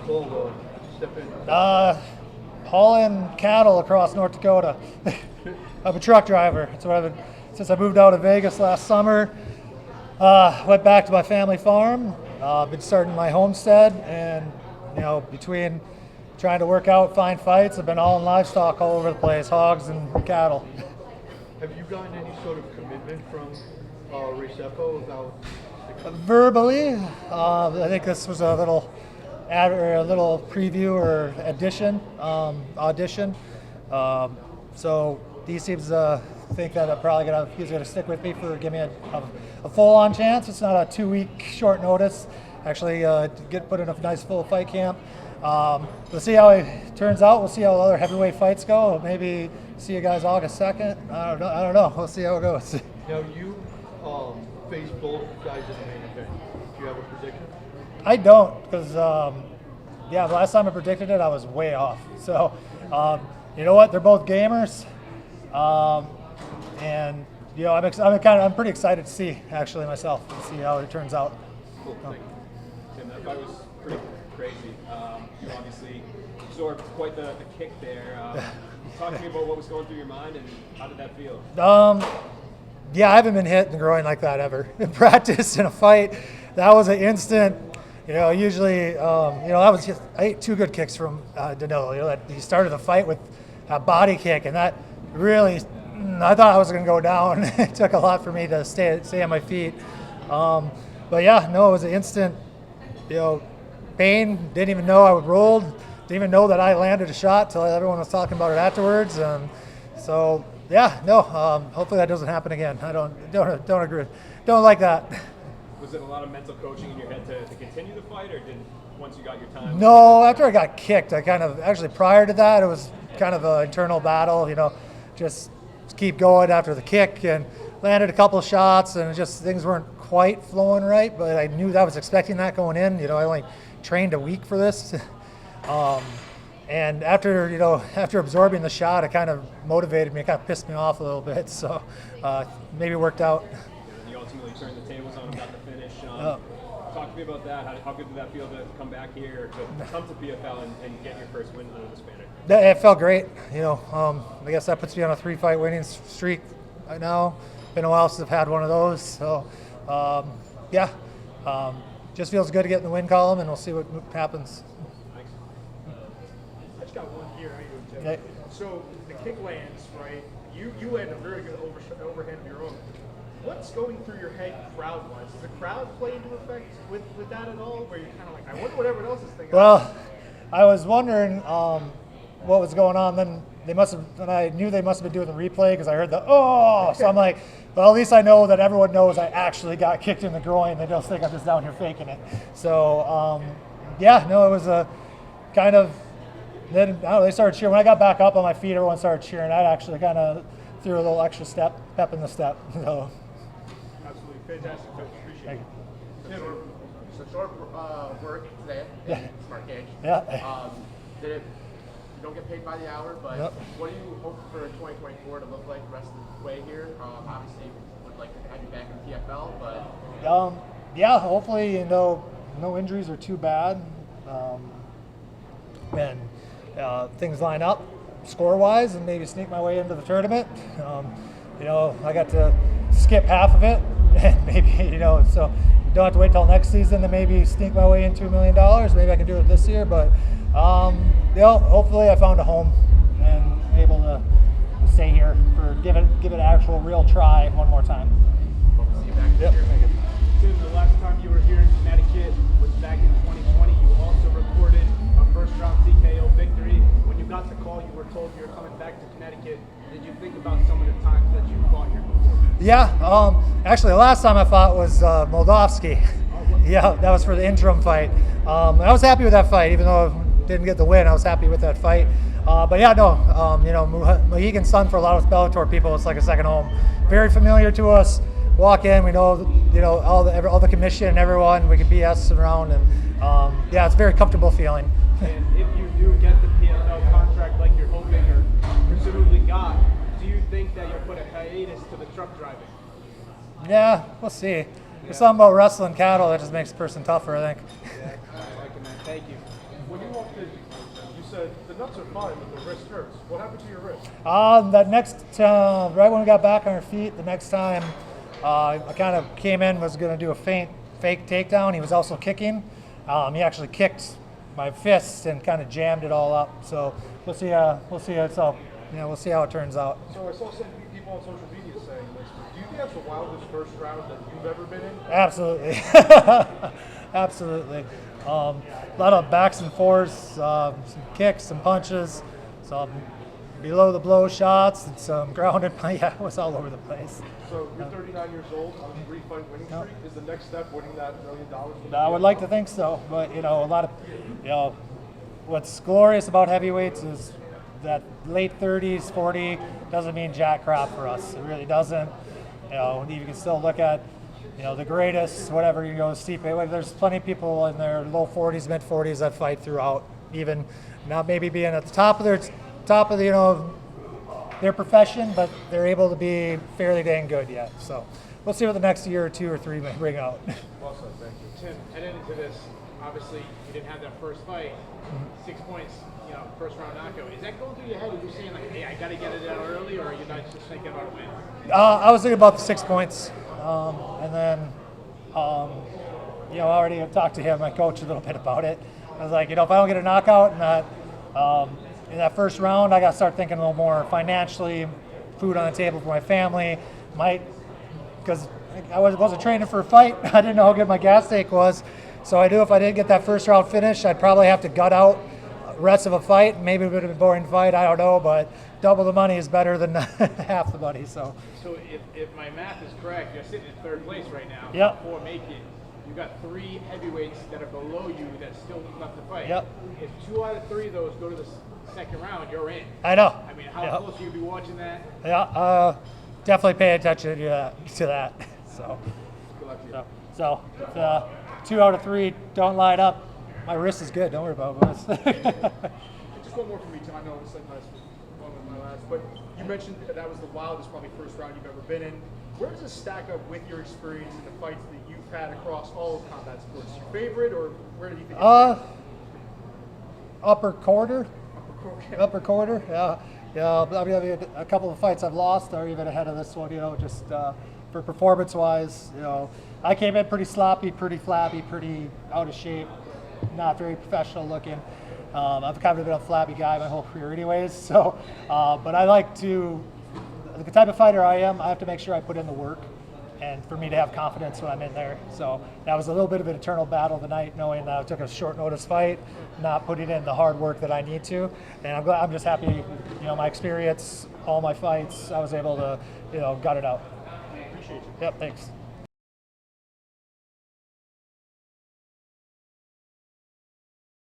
call to step in? Hauling cattle across North Dakota. I'm a truck driver. That's what I've been since I moved out of Vegas last summer. Went back to my family farm. Been starting my homestead, and between trying to work out, find fights, I've been all in livestock all over the place, hogs and cattle. Have you gotten any sort of commitment from Recefo about? Verbally, I think this was a little preview or audition. So he seems to think that he's gonna stick with me for give me a full-on chance. It's not a 2-week short notice. Actually, get put in a nice full fight camp. We'll see how it turns out. We'll see how the other heavyweight fights go. Maybe see you guys August 2nd. I don't know. We'll see how it goes. Now you face both guys in the main event. Do you have a prediction? I don't, because the last time I predicted it, I was way off. So, you know what? They're both gamers, and I'm pretty excited to see actually myself and see how it turns out. Cool. Thank you. Tim, that fight was pretty crazy. You obviously absorbed quite the kick there. Talk to me about what was going through your mind and how did that feel? I haven't been hit in the groin like that ever. In practice, in a fight, that was an instant. Usually, I ate 2 good kicks from Danilo. That he started the fight with a body kick, and that really, I thought I was going to go down. It took a lot for me to stay on my feet. It was an instant, pain. Didn't even know I rolled. Didn't even know that I landed a shot till everyone was talking about it afterwards. Hopefully that doesn't happen again. I don't agree. Don't like that. Was it a lot of mental coaching in your head to continue the fight, or once you got your time? No, after I got kicked, actually prior to that, it was kind of an internal battle, just keep going after the kick, and landed a couple of shots, and things weren't quite flowing right, but I knew that I was expecting that going in. I only trained a week for this. And after absorbing the shot, it kind of motivated me. It kind of pissed me off a little bit. So maybe it worked out. And you ultimately turned the tables on and got the finish. Talk to me about that. How good did that feel to come back here, to come to PFL and get your first win under this banner? It felt great. I guess that puts me on a 3-fight winning streak right now. Been a while since I've had one of those. So, just feels good to get in the win column, and we'll see what happens. I just got one here. Tim. So the kick lands, right? You land a very good overhand of your own. What's going through your head crowd-wise? Does the crowd play into effect with that at all? Where you're kind of like, I wonder what everyone else is thinking. Well, I was wondering what was going on. Then I knew they must have been doing the replay because I heard the oh. So I'm like, well, at least I know that everyone knows I actually got kicked in the groin. They don't think I'm just down here faking it. So it was a kind of. Then they started cheering. When I got back up on my feet, everyone started cheering. I actually kind of threw a little extra pep in the step. So. Absolutely fantastic, coach. Appreciate it. So short work today. Yeah. Smart gauge. Yeah. You don't get paid by the hour, but what do you hope for 2024 to look like the rest of the way here? Obviously, would like to have you back in PFL, but hopefully no injuries are too bad, and things line up score-wise, and maybe sneak my way into the tournament. I got to skip half of it, and maybe so don't have to wait till next season to maybe sneak my way into $1 million. Maybe I can do it this year, but hopefully I found a home and able to stay here for give it an actual real try one more time. hope to see you back this year. Tim, the last time you were here in Connecticut was back in 2020. You also recorded a first-round TKO victory. When you got the call, you were told you were coming back to Connecticut. Did you think about some of the times that you fought here before? Yeah, actually the last time I fought was Moldovsky. Yeah, that was for the interim fight. I was happy with that fight, even though I didn't get the win. I was happy with that fight. Mohegan Sun for a lot of Bellator people, it's like a second home. Very familiar to us. Walk in, we know, all the commission and everyone. We can BS around, and it's a very comfortable feeling. And if you do get the PFL contract like you're hoping or presumably got, do you think that you'll put a hiatus to the truck driving? Yeah, we'll see. There's something about wrestling cattle that just makes a person tougher, I think. Yeah, I like it, man. Thank you. when you walked in, you said the nuts are fine, but the wrist hurts. What happened to your wrist? That next, right when we got back on our feet, the next time I kind of came in, was going to do a fake takedown. He was also kicking. He actually kicked my fist and kind of jammed it all up. So we'll see. We'll see. So we'll see how it turns out. So I saw some people on social media saying this. Do you think that's the wildest first round that you've ever been in? Absolutely. Absolutely. A lot of backs and forths, some kicks, some punches, some below the blow shots, and some grounded. Yeah, it was all over the place. So you're 39 years old on a 3-fight winning streak. Is the next step winning that $1 million? I would like to think so, but a lot of, what's glorious about heavyweights is that late 30s, 40 doesn't mean jack crap for us. It really doesn't. You can still look at, the greatest, whatever, Stipe. There's plenty of people in their low 40s, mid 40s that fight throughout, even not maybe being at the top of their profession, but they're able to be fairly dang good yet. So we'll see what the next year or 2 or 3 may bring out. Well said, thank you. Tim, heading into this, obviously you didn't have that first fight, 6 points, first round knockout. Is that going through your head? Are you saying like, hey, I got to get it out early, or are you not just thinking about a win? I was thinking about the 6 points, and then I already talked to him, my coach, a little bit about it. I was like, if I don't get a knockout in that first round, I got to start thinking a little more financially, food on the table for my family, because I wasn't training for a fight. I didn't know how good my gas tank was. So I knew if I didn't get that first round finish, I'd probably have to gut out the rest of a fight. Maybe it would have been a boring fight, I don't know, but double the money is better than half the money. So if my math is correct, you're sitting in third place right now. Yep. Before making, you've got 3 heavyweights that are below you that still left to fight. Yep. If 2 out of 3 of those go to the second round, you're in. I know. I mean, how close are you be watching that? Yeah, definitely pay attention to that. So, Good luck to you. so if 2 out of 3 don't line up, my wrist is good. Don't worry about it. Just one more from me, Tim. I know it's like one of my last, but you mentioned that was the wildest, probably first round you've ever been in. Where does this stack up with your experience in the fights that you've had across all of combat sports? Your favorite, or where do you think? Upper quarter. Okay. Upper quarter. Yeah. I mean, a couple of fights I've lost are even ahead of this one. Just for performance-wise, I came in pretty sloppy, pretty flabby, pretty out of shape, not very professional looking. I've kind of been a flabby guy my whole career anyways. So, but I like to, the type of fighter I am, I have to make sure I put in the work, and for me to have confidence when I'm in there. So that was a little bit of an eternal battle tonight, knowing that I took a short notice fight, not putting in the hard work that I need to. And I'm just happy, my experience, all my fights, I was able to, gut it out. Appreciate you. Yep, thanks.